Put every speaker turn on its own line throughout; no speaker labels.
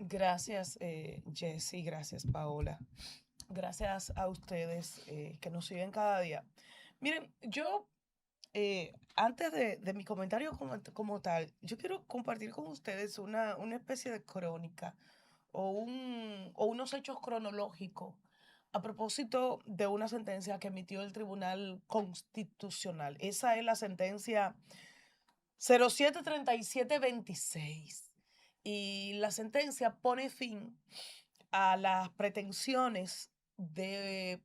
Gracias, Jessy, gracias, Paola. Gracias a ustedes que nos siguen cada día. Miren, yo, antes de mi comentario como tal, yo quiero compartir con ustedes una especie de crónica o unos hechos cronológicos a propósito de una sentencia que emitió el Tribunal Constitucional. Esa es la sentencia 073726. Y la sentencia pone fin a las pretensiones de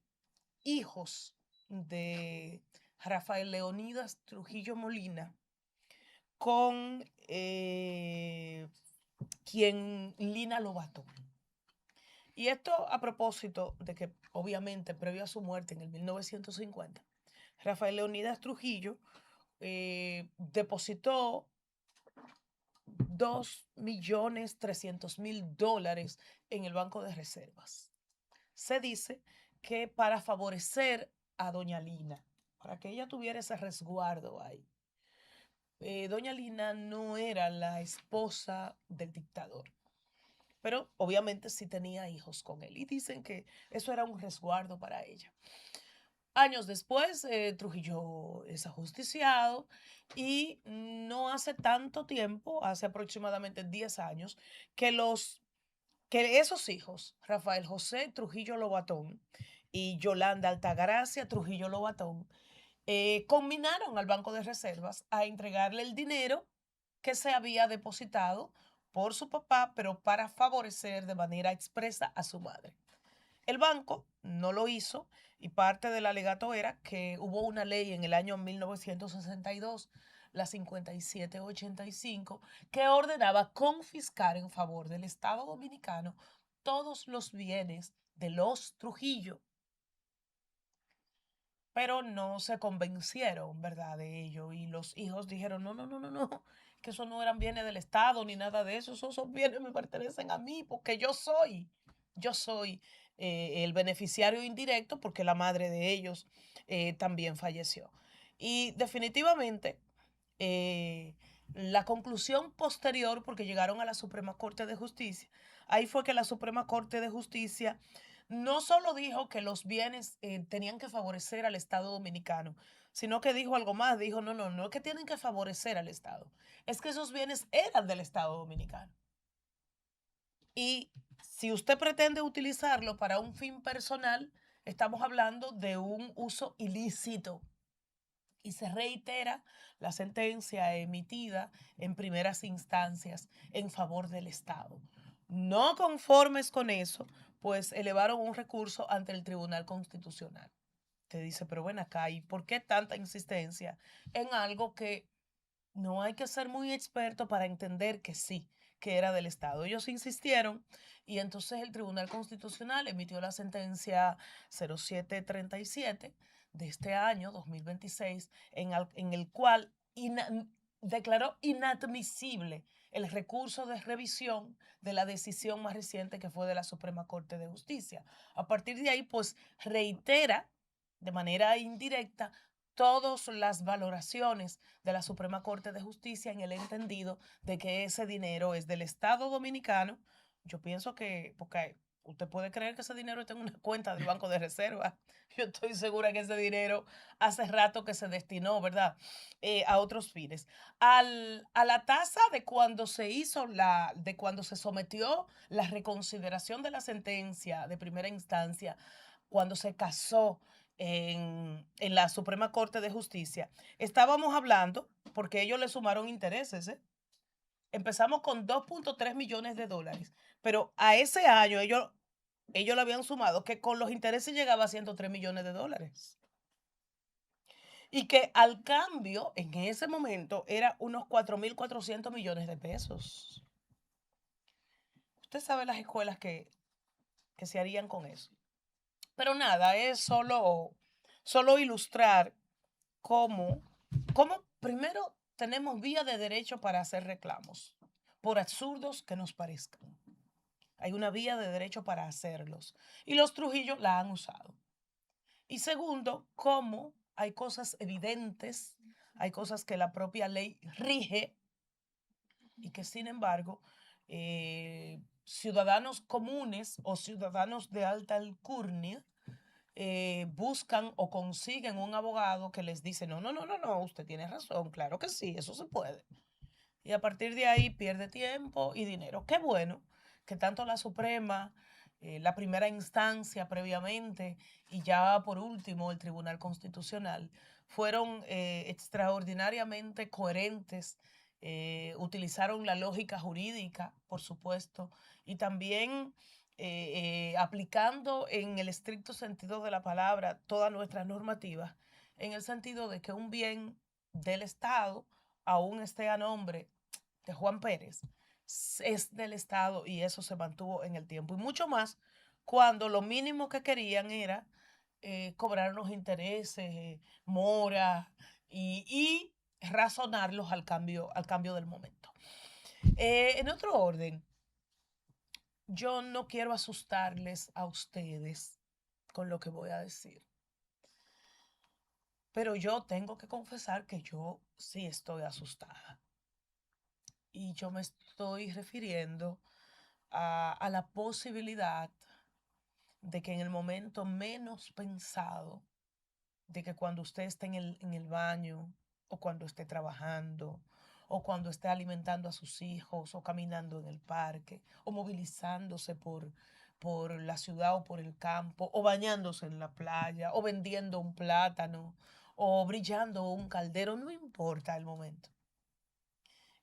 hijos de Rafael Leonidas Trujillo Molina con quien Lina Lobato. Y esto a propósito de que, obviamente, previo a su muerte en el 1950, Rafael Leonidas Trujillo depositó $2.300.000 en el Banco de Reservas. Se dice que para favorecer a doña Lina, para que ella tuviera ese resguardo ahí. Doña Lina no era la esposa del dictador, pero obviamente sí tenía hijos con él y dicen que eso era un resguardo para ella. Años después, Trujillo es ajusticiado y no hace tanto tiempo, hace aproximadamente 10 años, que que esos hijos, Rafael José Trujillo Lobatón y Yolanda Altagracia Trujillo Lobatón, combinaron al Banco de Reservas a entregarle el dinero que se había depositado por su papá, pero para favorecer de manera expresa a su madre. El banco no lo hizo y parte del alegato era que hubo una ley en el año 1962, la 5785, que ordenaba confiscar en favor del Estado Dominicano todos los bienes de los Trujillo, pero no se convencieron, ¿verdad?, de ello. Y los hijos dijeron, no, no, no, no, no, que eso no eran bienes del Estado ni nada de eso, esos bienes me pertenecen a mí porque yo soy el beneficiario indirecto porque la madre de ellos también falleció. Y definitivamente la conclusión posterior, porque llegaron a la Suprema Corte de Justicia, ahí fue que la Suprema Corte de Justicia no solo dijo que los bienes tenían que favorecer al Estado dominicano, sino que dijo algo más, dijo, no, no, no es que tienen que favorecer al Estado, es que esos bienes eran del Estado dominicano. Y si usted pretende utilizarlo para un fin personal, estamos hablando de un uso ilícito. Y se reitera la sentencia emitida en primeras instancias en favor del Estado. No conformes con eso, pues elevaron un recurso ante el Tribunal Constitucional. Te dice, pero ven acá, ¿y por qué tanta insistencia en algo que no hay que ser muy experto para entender que sí, que era del Estado? Ellos insistieron y entonces el Tribunal Constitucional emitió la sentencia 0737 de este año 2026, en el cual declaró inadmisible el recurso de revisión de la decisión más reciente que fue de la Suprema Corte de Justicia. A partir de ahí, pues reitera de manera indirecta todas las valoraciones de la Suprema Corte de Justicia en el entendido de que ese dinero es del Estado Dominicano. Yo pienso que, porque usted puede creer que ese dinero está en una cuenta del Banco de Reserva. Yo estoy segura que ese dinero hace rato que se destinó, ¿verdad?, a otros fines. A la tasa de cuando se hizo de cuando se sometió la reconsideración de la sentencia de primera instancia, cuando se casó en la Suprema Corte de Justicia, estábamos hablando, porque ellos le sumaron intereses, ¿eh? Empezamos con 2.3 millones de dólares, pero a ese año ellos le habían sumado que con los intereses llegaba a 103 millones de dólares. Y que al cambio, en ese momento, era unos 4.400 millones de pesos. Usted sabe las escuelas que se harían con eso. Pero nada, es solo ilustrar cómo, cómo primero tenemos vía de derecho para hacer reclamos, por absurdos que nos parezcan. Hay una vía de derecho para hacerlos. Y los Trujillo la han usado. Y segundo, cómo hay cosas evidentes, hay cosas que la propia ley rige y que sin embargo ciudadanos comunes o ciudadanos de alta alcurnia buscan o consiguen un abogado que les dice, no, no, no, no, no, usted tiene razón, claro que sí, eso se puede. Y a partir de ahí pierde tiempo y dinero. Qué bueno que tanto la Suprema, la primera instancia previamente y ya por último el Tribunal Constitucional fueron extraordinariamente coherentes, utilizaron la lógica jurídica, por supuesto, y también aplicando en el estricto sentido de la palabra todas nuestras normativas, en el sentido de que un bien del Estado, aún esté a nombre de Juan Pérez, es del Estado y eso se mantuvo en el tiempo. Y mucho más cuando lo mínimo que querían era cobrar los intereses, mora y razonarlos al cambio del momento. En otro orden, yo no quiero asustarles a ustedes con lo que voy a decir, pero yo tengo que confesar que yo sí estoy asustada. Y yo me estoy refiriendo a la posibilidad de que en el momento menos pensado, de que cuando usted esté en el baño o cuando esté trabajando o cuando esté alimentando a sus hijos o caminando en el parque o movilizándose por la ciudad o por el campo o bañándose en la playa o vendiendo un plátano o brillando un caldero, no importa el momento.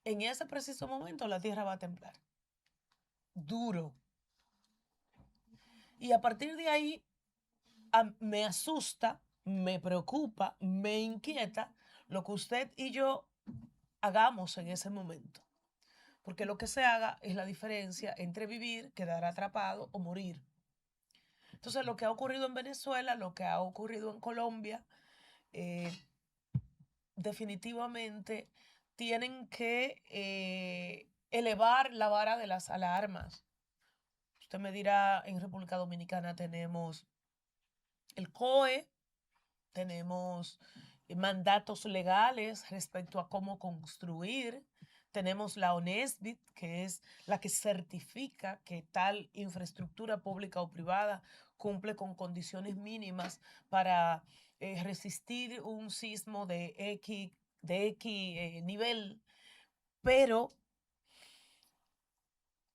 En ese preciso momento la tierra va a temblar. Duro. Y a partir de ahí me asusta, me preocupa, me inquieta lo que usted y yo hagamos en ese momento. Porque lo que se haga es la diferencia entre vivir, quedar atrapado o morir. Entonces, lo que ha ocurrido en Venezuela, lo que ha ocurrido en Colombia, eh, definitivamente tienen que elevar la vara de las alarmas. Usted me dirá, en República Dominicana tenemos el COE, tenemos mandatos legales respecto a cómo construir, tenemos la ONESBIT, que es la que certifica que tal infraestructura pública o privada cumple con condiciones mínimas para resistir un sismo de X nivel, pero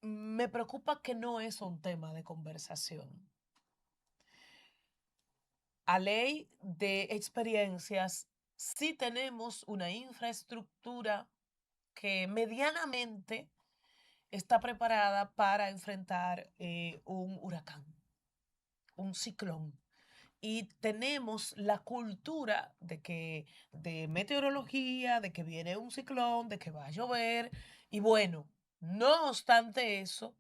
me preocupa que no es un tema de conversación. A ley de experiencias, sí tenemos una infraestructura que medianamente está preparada para enfrentar un huracán, un ciclón. Y tenemos la cultura de meteorología, de que viene un ciclón, de que va a llover. Y bueno, no obstante eso,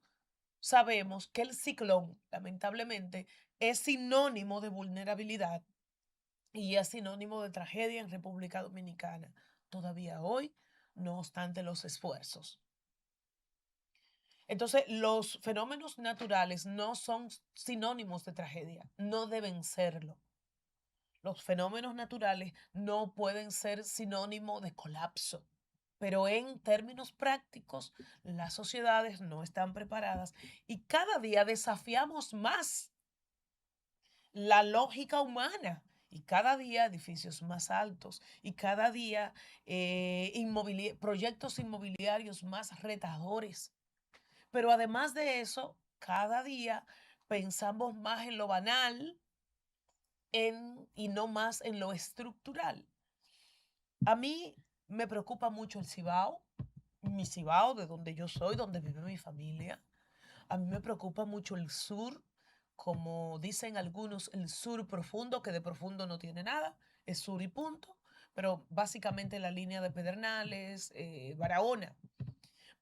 sabemos que el ciclón, lamentablemente, es sinónimo de vulnerabilidad y es sinónimo de tragedia en República Dominicana. Todavía hoy, no obstante los esfuerzos. Entonces, los fenómenos naturales no son sinónimos de tragedia, no deben serlo. Los fenómenos naturales no pueden ser sinónimo de colapso. Pero en términos prácticos, las sociedades no están preparadas y cada día desafiamos más la lógica humana. Y cada día edificios más altos y cada día proyectos inmobiliarios más retadores. Pero además de eso, cada día pensamos más en lo banal y no más en lo estructural. A mí me preocupa mucho el Cibao, mi Cibao, de donde yo soy, donde vive mi familia. A mí me preocupa mucho el sur, como dicen algunos, el sur profundo, que de profundo no tiene nada, es sur y punto, pero básicamente la línea de Pedernales, Barahona,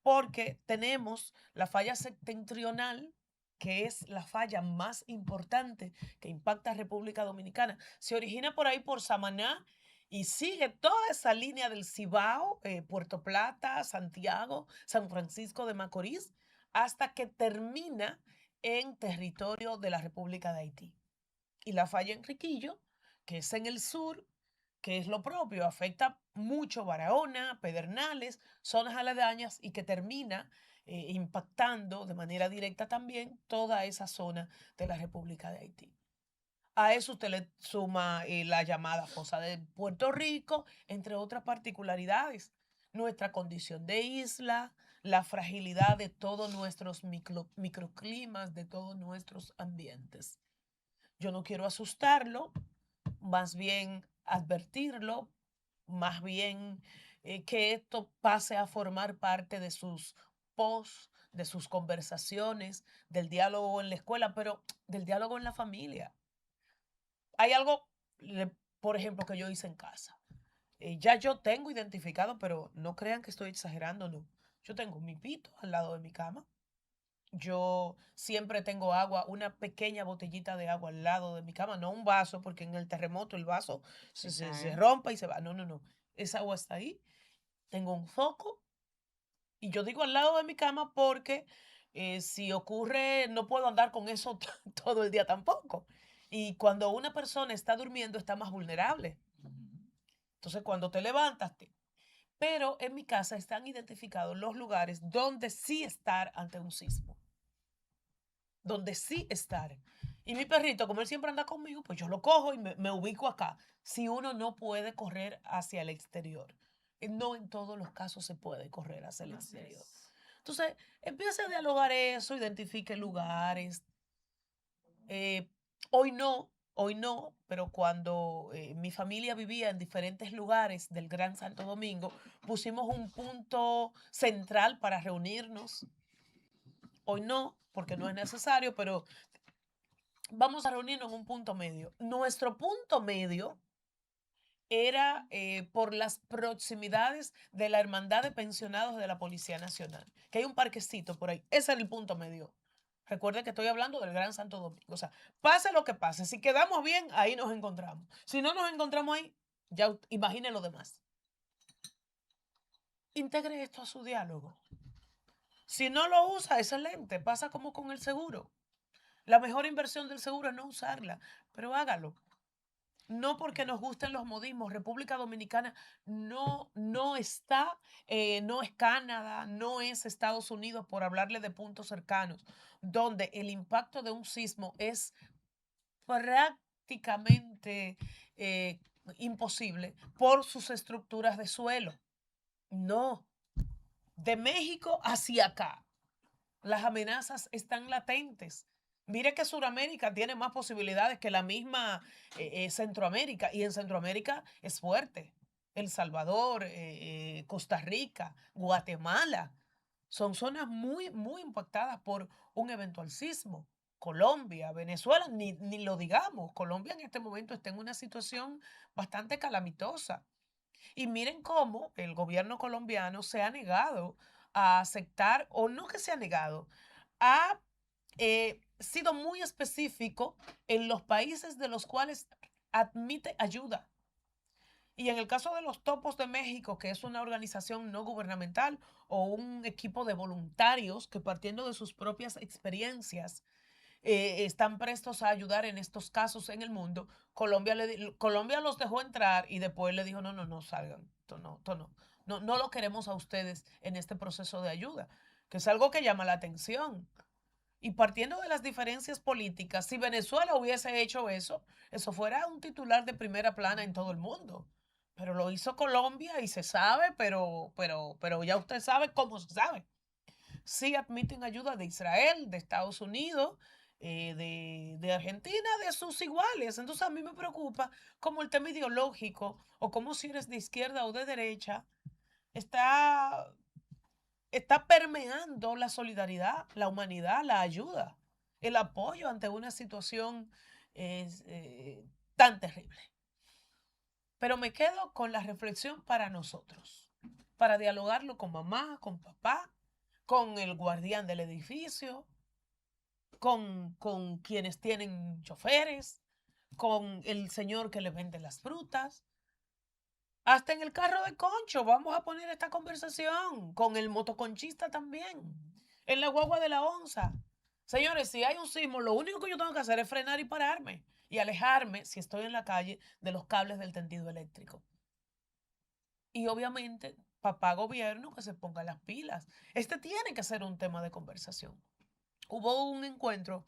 porque tenemos la falla septentrional, que es la falla más importante que impacta a República Dominicana. Se origina por ahí por Samaná y sigue toda esa línea del Cibao, Puerto Plata, Santiago, San Francisco de Macorís, hasta que termina en territorio de la República de Haití. Y la falla Enriquillo, que es en el sur, que es lo propio, afecta mucho Barahona, Pedernales, zonas aledañas y que termina impactando de manera directa también toda esa zona de la República de Haití. A eso usted le suma la llamada fosa de Puerto Rico, entre otras particularidades. Nuestra condición de isla, la fragilidad de todos nuestros microclimas, de todos nuestros ambientes. Yo no quiero asustarlo, más bien advertirlo, más bien que esto pase a formar parte de sus posts, de sus conversaciones, del diálogo en la escuela, pero del diálogo en la familia. Hay algo, por ejemplo, que yo hice en casa. Ya yo tengo identificado, pero no crean que estoy exagerando, no. Yo tengo mi pito al lado de mi cama. Yo siempre tengo agua, una pequeña botellita de agua al lado de mi cama, no un vaso, porque en el terremoto el vaso
Se
se
cae.
rompe y se va. No, no, no. Esa agua está ahí. Tengo un foco y yo digo al lado de mi cama porque si ocurre, no puedo andar con eso todo el día tampoco. Y cuando una persona está durmiendo, está más vulnerable.
Ujú.
Entonces, cuando te levantas, pero en mi casa están identificados los lugares donde sí estar ante un sismo, donde sí estar. Y mi perrito, como él siempre anda conmigo, pues yo lo cojo y me ubico acá. Si uno no puede correr hacia el exterior, no en todos los casos se puede correr hacia el
Así
exterior.
es.
Entonces, empiece a dialogar eso, identifique lugares. Eh, hoy no, pero cuando mi familia vivía en diferentes lugares del Gran Santo Domingo, pusimos un punto central para reunirnos. Hoy no, porque no es necesario, pero vamos a reunirnos en un punto medio. Nuestro punto medio era por las proximidades de la Hermandad de Pensionados de la Policía Nacional, que hay un parquecito por ahí. Ese era el punto medio. Recuerden que estoy hablando del Gran Santo Domingo. O sea, pase lo que pase, si quedamos bien, ahí nos encontramos. Si no nos encontramos ahí, ya imagine lo demás. Integre esto a su diálogo. Si no lo usa, excelente. Pasa como con el seguro. La mejor inversión del seguro es no usarla, pero hágalo. No porque nos gusten los modismos. República Dominicana no está, no es Canadá, no es Estados Unidos, por hablarle de puntos cercanos, donde el impacto de un sismo es prácticamente eh, imposible por sus estructuras de suelo. No, de México hacia acá. Las amenazas están latentes. Mire que Sudamérica tiene más posibilidades que la misma Centroamérica, y en Centroamérica es fuerte. El Salvador, Costa Rica, Guatemala, son zonas muy, muy impactadas por un eventual sismo. Colombia, Venezuela, ni lo digamos. Colombia en este momento está en una situación bastante calamitosa. Y miren cómo el gobierno colombiano se ha negado a aceptar, o no que se ha negado, ha sido muy específico en los países de los cuales admite ayuda. Y en el caso de los Topos de México, que es una organización no gubernamental o un equipo de voluntarios que partiendo de sus propias experiencias están prestos a ayudar en estos casos en el mundo. Colombia los dejó entrar y después le dijo, no, no, no salgan, esto no, no, no lo queremos a ustedes en este proceso de ayuda, que es algo que llama la atención. Y partiendo de las diferencias políticas, si Venezuela hubiese hecho eso, eso fuera un titular de primera plana en todo el mundo. Pero lo hizo Colombia y se sabe, pero ya usted sabe cómo se sabe. Sí admiten ayuda de Israel, de Estados Unidos, de Argentina, de sus iguales. Entonces a mí me preocupa cómo el tema ideológico o cómo si eres de izquierda o de derecha está, está permeando la solidaridad, la humanidad, la ayuda, el apoyo ante una situación tan terrible. Pero me quedo con la reflexión para nosotros, para dialogarlo con mamá, con papá, con el guardián del edificio, con quienes tienen choferes, con el señor que le vende las frutas. Hasta en el carro de concho vamos a poner esta conversación, con el motoconchista también, en la guagua de la onza. Señores, si hay un sismo, lo único que yo tengo que hacer es frenar y pararme y alejarme, si estoy en la calle, de los cables del tendido eléctrico. Y obviamente papá gobierno que se ponga las pilas. Este tiene que ser un tema de conversación. Hubo un encuentro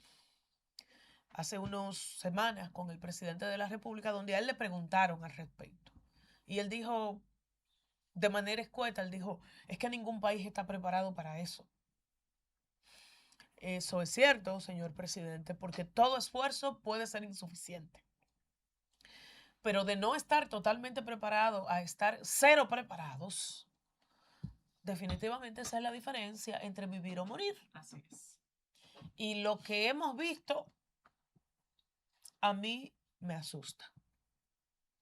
hace unas semanas con el presidente de la República donde a él le preguntaron al respecto. Y él dijo, de manera escueta, él dijo, es que ningún país está preparado para eso. Eso es cierto, señor presidente, porque todo esfuerzo puede ser insuficiente. Pero de no estar totalmente preparado a estar cero preparados, definitivamente esa es la diferencia entre vivir o morir.
Así es.
Y lo que hemos visto a mí me asusta,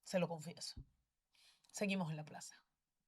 se lo confieso. Seguimos en la plaza.